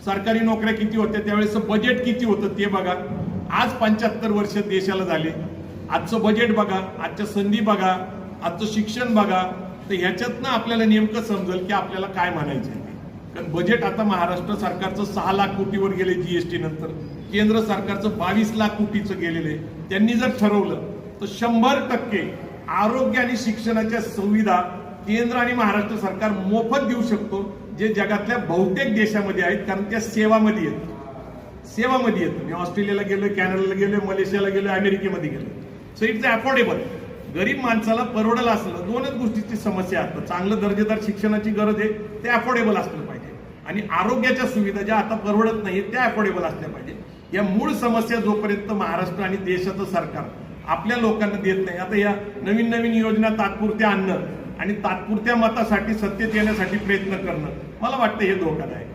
सरकारी नोकऱ्या किती होत्या, त्यावेळेस बजेट किती होतं ते बघा. आज 75 वर्ष देशाला झाले. आजचं बजेट बघा, आजच्या संधी बघा, आजचं शिक्षण बघा. तर ह्याच्यातनं आपल्याला नेमकं समजेल की आपल्याला काय म्हणायचं आहे. कारण बजेट आता महाराष्ट्र सरकारचं 6 लाख कोटीवर गेले जीएसटी नंतर, केंद्र सरकारचं 22 लाख कोटीचं गेलेले. त्यांनी जर ठरवलं तर 100% आरोग्य आणि शिक्षणाच्या सुविधा केंद्र आणि महाराष्ट्र सरकार मोफत देऊ शकतो, जे जगातल्या बहुतेक देशामध्ये आहेत. कारण त्या सेवामध्ये येत, सेवामध्ये येत. मी ऑस्ट्रेलियाला गेलो, कॅनडाला गेलो, मलेशियाला गेलो, अमेरिकेमध्ये गेलो. So it's affordable. गरीब माणसाला परवडलं असलं, दोनच गोष्टीची समस्या आहे. चांगलं दर्जेदार शिक्षणाची गरज आहे, ते अफोर्डेबल असलं पाहिजे, आणि आरोग्याच्या सुविधा ज्या आता परवडत नाहीत त्या अफोर्डेबल असल्या पाहिजे. या मूळ समस्या जोपर्यंत महाराष्ट्र आणि देशाचं सरकार आपल्या लोकांना देत नाही, आता या नवीन नवीन योजना तात्पुरत्या आणणं आणि तात्पुरत्या मतासाठी सत्तेत येण्यासाठी प्रयत्न करणं, मला वाटतं हे धोकादायक.